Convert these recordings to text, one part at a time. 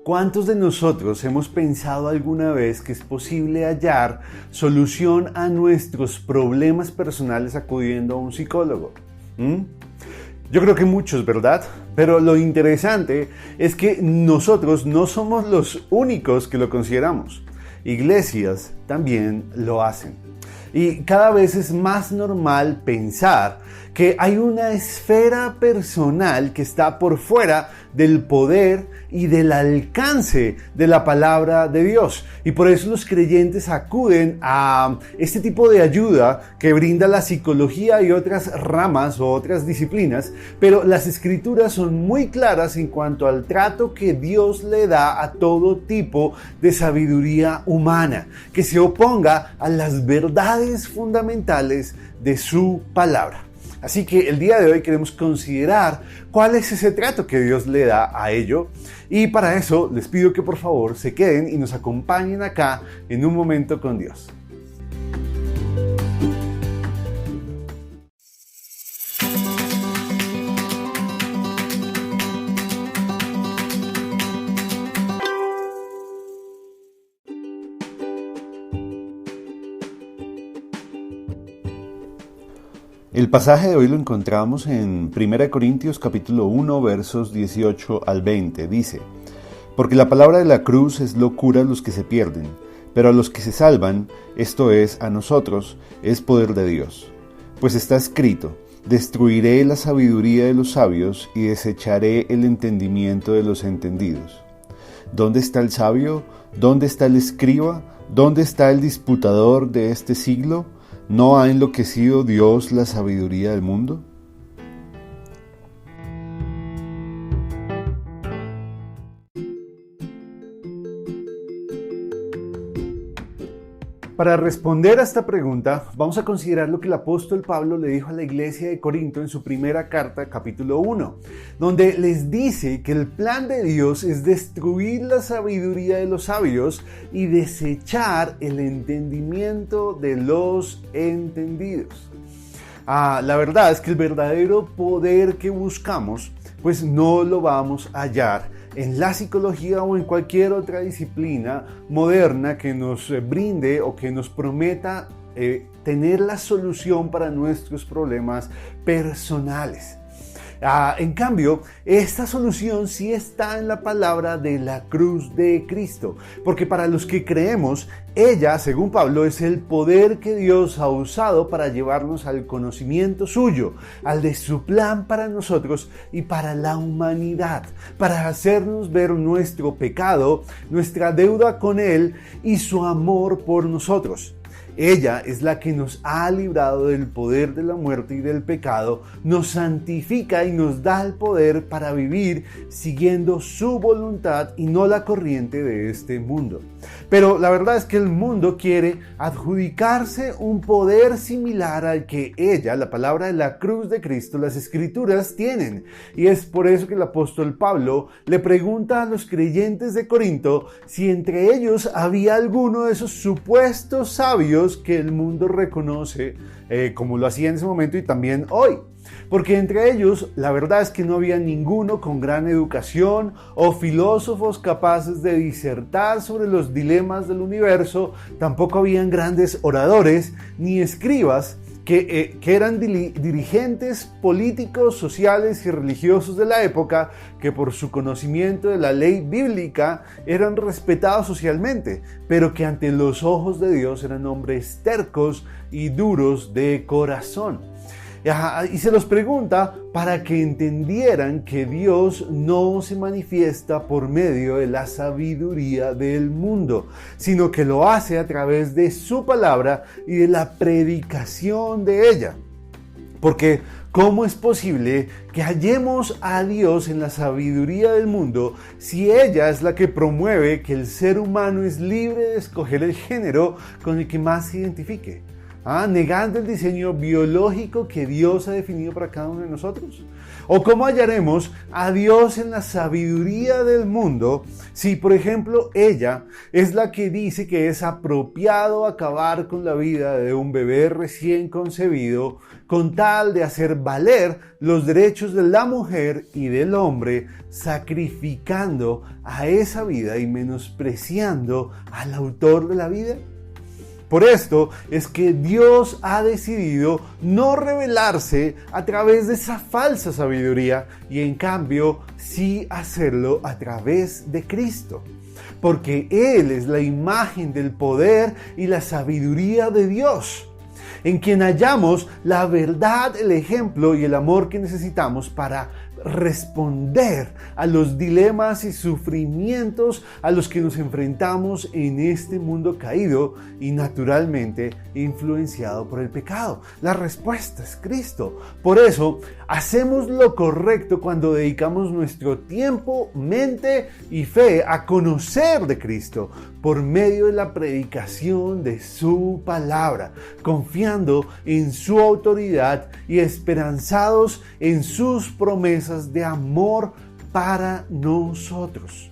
¿Cuántos de nosotros hemos pensado alguna vez que es posible hallar solución a nuestros problemas personales acudiendo a un psicólogo? Yo creo que muchos, ¿verdad? Pero lo interesante es que nosotros no somos los únicos que lo consideramos. Iglesias también lo hacen. Y cada vez es más normal pensar que hay una esfera personal que está por fuera del poder y del alcance de la palabra de Dios. Y por eso los creyentes acuden a este tipo de ayuda que brinda la psicología y otras ramas o otras disciplinas, pero las escrituras son muy claras en cuanto al trato que Dios le da a todo tipo de sabiduría humana, que se oponga a las verdades fundamentales de su palabra. Así que el día de hoy queremos considerar cuál es ese trato que Dios le da a ello. Y para eso les pido que por favor se queden y nos acompañen acá en un momento con Dios. El pasaje de hoy lo encontramos en 1 Corintios capítulo 1 versos 18 al 20. Dice: porque la palabra de la cruz es locura a los que se pierden, pero a los que se salvan, esto es, a nosotros, es poder de Dios. Pues está escrito: destruiré la sabiduría de los sabios y desecharé el entendimiento de los entendidos. ¿Dónde está el sabio? ¿Dónde está el escriba? ¿Dónde está el disputador de este siglo? ¿No ha enloquecido Dios la sabiduría del mundo? Para responder a esta pregunta, vamos a considerar lo que el apóstol Pablo le dijo a la iglesia de Corinto en su primera carta, capítulo 1, donde les dice que el plan de Dios es destruir la sabiduría de los sabios y desechar el entendimiento de los entendidos. La verdad es que el verdadero poder que buscamos, pues no lo vamos a hallar en la psicología o en cualquier otra disciplina moderna que nos brinde o que nos prometa tener la solución para nuestros problemas personales. En cambio, esta solución sí está en la palabra de la cruz de Cristo, porque para los que creemos, ella, según Pablo, es el poder que Dios ha usado para llevarnos al conocimiento suyo, al de su plan para nosotros y para la humanidad, para hacernos ver nuestro pecado, nuestra deuda con Él y su amor por nosotros. Ella es la que nos ha librado del poder de la muerte y del pecado, nos santifica y nos da el poder para vivir siguiendo su voluntad y no la corriente de este mundo. Pero la verdad es que el mundo quiere adjudicarse un poder similar al que ella, la palabra de la cruz de Cristo, las escrituras tienen. Y es por eso que el apóstol Pablo le pregunta a los creyentes de Corinto si entre ellos había alguno de esos supuestos sabios que el mundo reconoce como lo hacía en ese momento y también hoy. Porque entre ellos la verdad es que no había ninguno con gran educación o filósofos capaces de disertar sobre los dilemas del universo, tampoco habían grandes oradores ni escribas que eran dirigentes políticos, sociales y religiosos de la época que por su conocimiento de la ley bíblica eran respetados socialmente, pero que ante los ojos de Dios eran hombres tercos y duros de corazón. Y se los pregunta para que entendieran que Dios no se manifiesta por medio de la sabiduría del mundo, sino que lo hace a través de su palabra y de la predicación de ella. Porque ¿cómo es posible que hallemos a Dios en la sabiduría del mundo si ella es la que promueve que el ser humano es libre de escoger el género con el que más se identifique? negando el diseño biológico que Dios ha definido para cada uno de nosotros? ¿O cómo hallaremos a Dios en la sabiduría del mundo si, por ejemplo, ella es la que dice que es apropiado acabar con la vida de un bebé recién concebido con tal de hacer valer los derechos de la mujer y del hombre, sacrificando a esa vida y menospreciando al autor de la vida? Por esto es que Dios ha decidido no revelarse a través de esa falsa sabiduría y en cambio sí hacerlo a través de Cristo. Porque Él es la imagen del poder y la sabiduría de Dios, en quien hallamos la verdad, el ejemplo y el amor que necesitamos para responder a los dilemas y sufrimientos a los que nos enfrentamos en este mundo caído y naturalmente influenciado por el pecado. La respuesta es Cristo. Por eso hacemos lo correcto cuando dedicamos nuestro tiempo, mente y fe a conocer de Cristo por medio de la predicación de su palabra, confiando en su autoridad y esperanzados en sus promesas de amor para nosotros.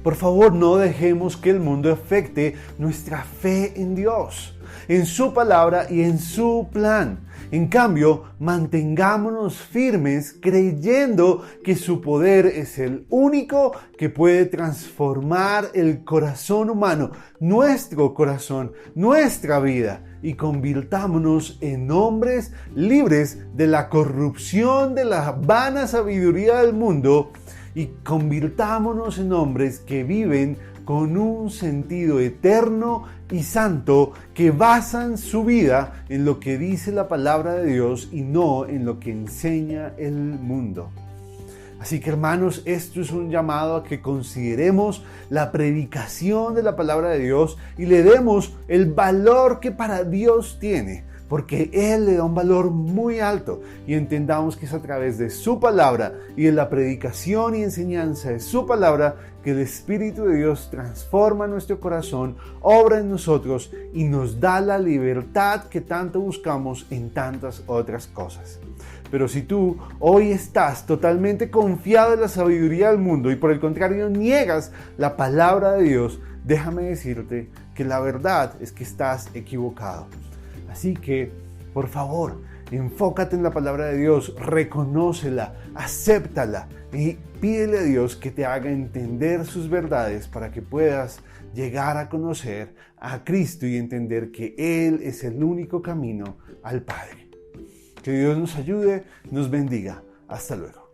Por favor, no dejemos que el mundo afecte nuestra fe en Dios, en su palabra y en su plan. En cambio, mantengámonos firmes creyendo que su poder es el único que puede transformar el corazón humano, nuestro corazón, nuestra vida, y convirtámonos en hombres libres de la corrupción de la vana sabiduría del mundo y convirtámonos en hombres que viven con un sentido eterno y santo, que basan su vida en lo que dice la palabra de Dios y no en lo que enseña el mundo. Así que, hermanos, esto es un llamado a que consideremos la predicación de la palabra de Dios y le demos el valor que para Dios tiene, porque Él le da un valor muy alto, y entendamos que es a través de su palabra y de la predicación y enseñanza de su palabra que el Espíritu de Dios transforma nuestro corazón, obra en nosotros y nos da la libertad que tanto buscamos en tantas otras cosas. Pero si tú hoy estás totalmente confiado en la sabiduría del mundo y por el contrario niegas la palabra de Dios, déjame decirte que la verdad es que estás equivocado. Así que, por favor, enfócate en la palabra de Dios, reconócela, acéptala y pídele a Dios que te haga entender sus verdades para que puedas llegar a conocer a Cristo y entender que Él es el único camino al Padre. Que Dios nos ayude, nos bendiga. Hasta luego.